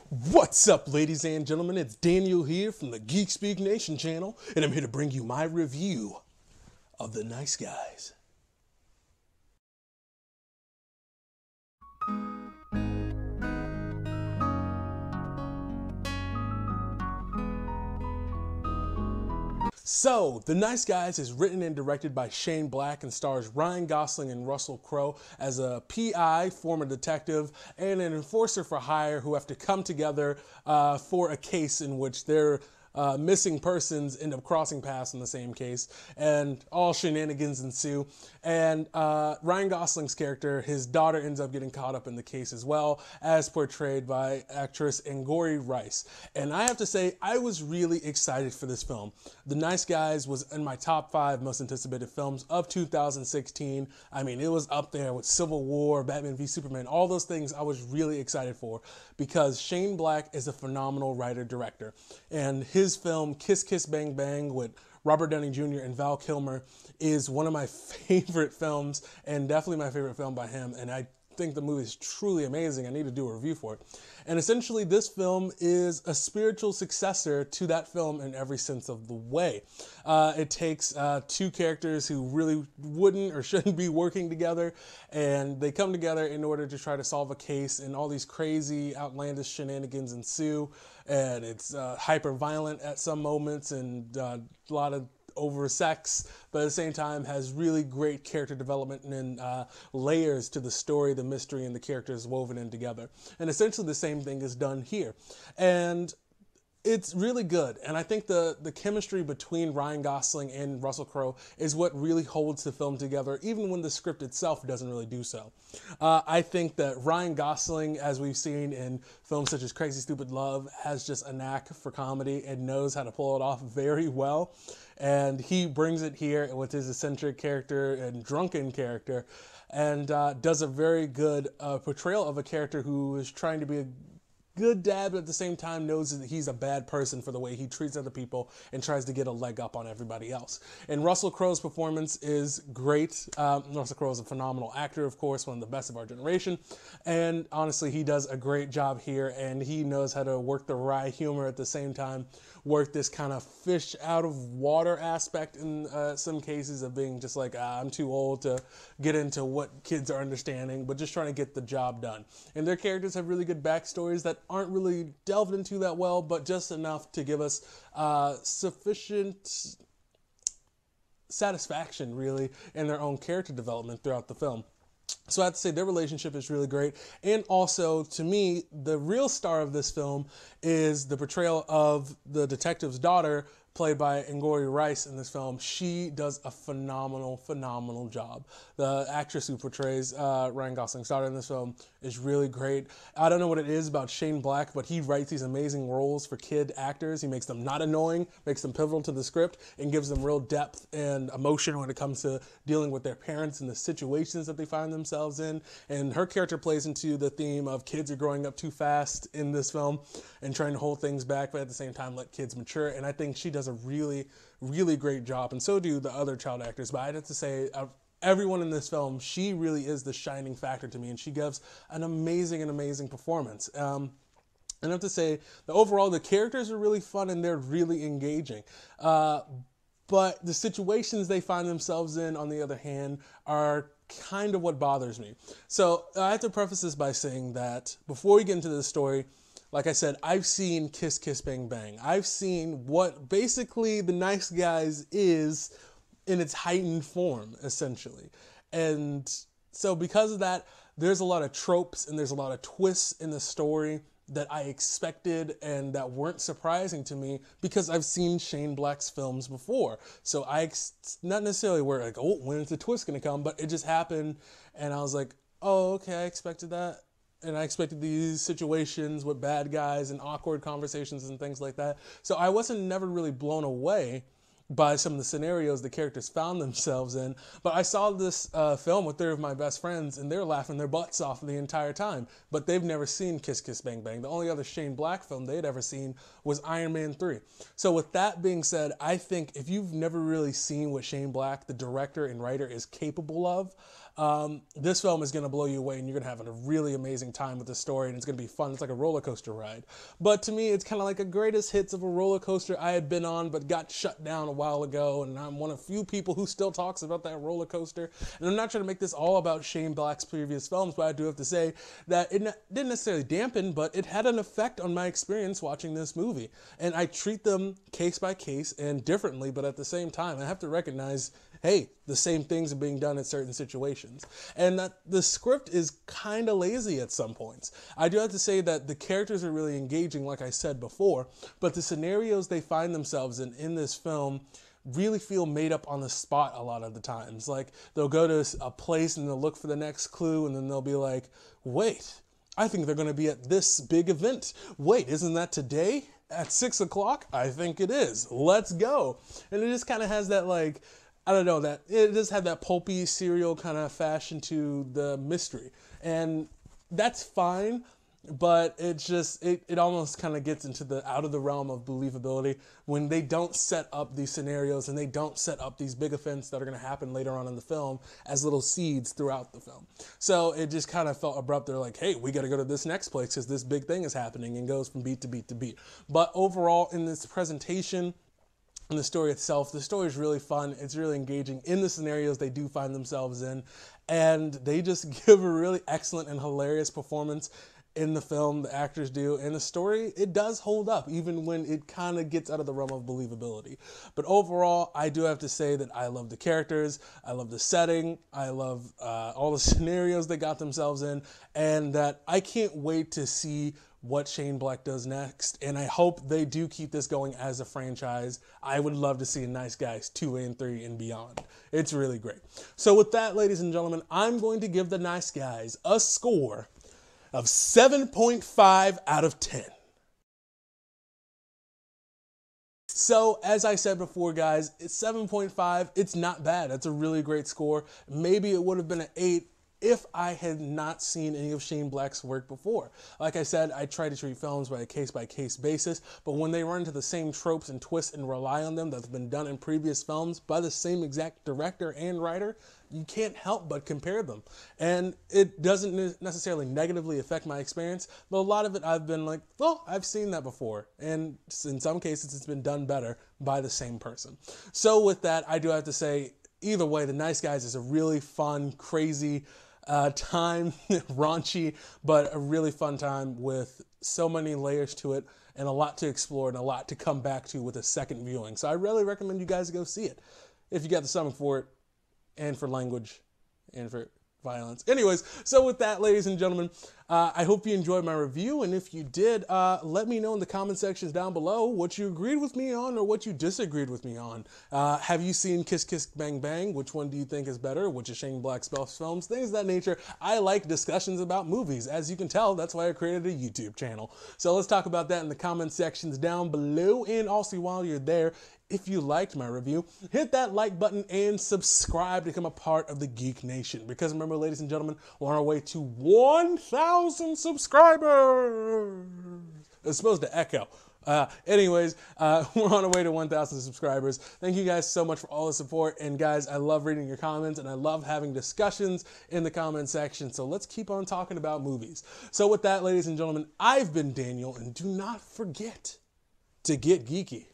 What's up, ladies and gentlemen? It's Daniel here from the Geek Speak Nation channel, and I'm here to bring you my review of The Nice Guys. So, The Nice Guys is written and directed by Shane Black and stars Ryan Gosling and Russell Crowe as a PI, former detective, and an enforcer for hire who have to come together for a case in which their missing persons end up crossing paths in the same case, and all shenanigans ensue. And Ryan Gosling's character, his daughter, ends up getting caught up in the case as well, as portrayed by actress Angourie Rice. And I have to say, I was really excited for this film. The Nice Guys was in my top 5 most anticipated films of 2016. I mean, it was up there with Civil War, Batman v Superman, all those things I was really excited for, because Shane Black is a phenomenal writer-director. And his film Kiss Kiss Bang Bang with Robert Downey Jr. and Val Kilmer is one of my favorite films, and definitely my favorite film by him. And I think the movie is truly amazing. I need to do a review for it. And essentially, this film is a spiritual successor to that film in every sense of the way. It takes two characters who really wouldn't or shouldn't be working together, and they come together in order to try to solve a case, and all these crazy, outlandish shenanigans ensue, and it's hyper violent at some moments, and a lot of over sex, but at the same time has really great character development and layers to the story, the mystery, and the characters woven in together. And essentially the same thing is done here. And it's really good, and I think the chemistry between Ryan Gosling and Russell Crowe is what really holds the film together, even when the script itself doesn't really do so. I think that Ryan Gosling, as we've seen in films such as Crazy Stupid Love, has just a knack for comedy and knows how to pull it off very well. And he brings it here with his eccentric character and drunken character, and does a very good portrayal of a character who is trying to be a good dad, but at the same time knows that he's a bad person for the way he treats other people and tries to get a leg up on everybody else. And Russell Crowe's performance is great. Russell Crowe is a phenomenal actor, of course, one of the best of our generation. And honestly, he does a great job here, and he knows how to work the wry humor at the same time, work this kind of fish out of water aspect in some cases of being just like, I'm too old to get into what kids are understanding, but just trying to get the job done. And their characters have really good backstories that aren't really delved into that well, but just enough to give us sufficient satisfaction, really, in their own character development throughout the film. So I have to say their relationship is really great. And also, to me, the real star of this film is the portrayal of the detective's daughter, played by Angourie Rice in this film. She does a phenomenal, phenomenal job. The actress who portrays Ryan Gosling's daughter in this film is really great. I don't know what it is about Shane Black, but he writes these amazing roles for kid actors. He makes them not annoying, makes them pivotal to the script, and gives them real depth and emotion when it comes to dealing with their parents and the situations that they find themselves in. And her character plays into the theme of kids are growing up too fast in this film and trying to hold things back, but at the same time let kids mature. And I think she does a really, really great job, and so do the other child actors. But I'd have to say, of everyone in this film, she really is the shining factor to me, and she gives an amazing performance. And I have to say that overall, the characters are really fun and they're really engaging. But the situations they find themselves in, on the other hand, are kind of what bothers me. So I have to preface this by saying that before we get into this story, like I said, I've seen Kiss Kiss Bang Bang. I've seen what basically The Nice Guys is in its heightened form, essentially. And so because of that, there's a lot of tropes and there's a lot of twists in the story that I expected and that weren't surprising to me because I've seen Shane Black's films before. So not necessarily where like, oh, when is the twist going to come? But it just happened and I was like, oh, okay, I expected that. And I expected these situations with bad guys and awkward conversations and things like that. So I wasn't never really blown away by some of the scenarios the characters found themselves in. But I saw this film with 3 of my best friends, and they're laughing their butts off the entire time. But they've never seen Kiss Kiss Bang Bang. The only other Shane Black film they'd ever seen was Iron Man 3. So with that being said, I think if you've never really seen what Shane Black, the director and writer, is capable of, This film is going to blow you away, and you're going to have a really amazing time with the story, and it's going to be fun. It's like a roller coaster ride. But to me, it's kind of like a greatest hits of a roller coaster I had been on, but got shut down a while ago, and I'm one of few people who still talks about that roller coaster. And I'm not trying to make this all about Shane Black's previous films, but I do have to say that it didn't necessarily dampen, but it had an effect on my experience watching this movie. And I treat them case by case and differently, but at the same time, I have to recognize, hey, the same things are being done in certain situations. And that the script is kind of lazy at some points. I do have to say that the characters are really engaging, like I said before, but the scenarios they find themselves in this film really feel made up on the spot a lot of the times. Like, they'll go to a place and they'll look for the next clue, and then they'll be like, wait, I think they're going to be at this big event. Wait, isn't that today at 6 o'clock? I think it is. Let's go. And it just kind of has that, like, I don't know, that it does have that pulpy serial kind of fashion to the mystery. And that's fine, but it's just, it almost kind of gets into the out of the realm of believability when they don't set up these scenarios and they don't set up these big events that are going to happen later on in the film as little seeds throughout the film. So it just kind of felt abrupt. They're like, hey, we got to go to this next place because this big thing is happening, and goes from beat to beat to beat. But overall, in this presentation, and the story itself, the story is really fun. It's really engaging in the scenarios they do find themselves in. And they just give a really excellent and hilarious performance in the film, the actors do. And the story, it does hold up, even when it kind of gets out of the realm of believability. But overall, I do have to say that I love the characters, I love the setting, I love all the scenarios they got themselves in, and that I can't wait to see what Shane Black does next, and I hope they do keep this going as a franchise. I would love to see Nice Guys 2 and 3 and beyond. It's really great. So with that, ladies and gentlemen, I'm going to give The Nice Guys a score of 7.5 out of 10. So, as I said before, guys, it's 7.5. It's not bad. It's a really great score. Maybe it would have been an 8 if I had not seen any of Shane Black's work before. Like I said, I try to treat films by a case-by-case basis, but when they run into the same tropes and twists and rely on them that's been done in previous films by the same exact director and writer, you can't help but compare them. And it doesn't necessarily negatively affect my experience, but a lot of it I've been like, well, I've seen that before. And in some cases, it's been done better by the same person. So with that, I do have to say, either way, The Nice Guys is a really fun, crazy time, raunchy, but a really fun time with so many layers to it and a lot to explore and a lot to come back to with a second viewing. So I really recommend you guys go see it if you got the stomach for it, and for language, and for violence. Anyways, so with that, ladies and gentlemen, I hope you enjoyed my review, and if you did, let me know in the comment sections down below what you agreed with me on or what you disagreed with me on. Have you seen Kiss Kiss Bang Bang? Which one do you think is better? Which is Shane Black's best films? Things of that nature. I like discussions about movies. As you can tell, that's why I created a YouTube channel. So let's talk about that in the comment sections down below, and also while you're there, if you liked my review, hit that like button and subscribe to become a part of the Geek Nation. Because remember, ladies and gentlemen, we're on our way to 1,000 subscribers. It's supposed to echo. Anyways, we're on our way to 1,000 subscribers. Thank you guys so much for all the support. And guys, I love reading your comments and I love having discussions in the comment section. So let's keep on talking about movies. So with that, ladies and gentlemen, I've been Daniel, and do not forget to get geeky.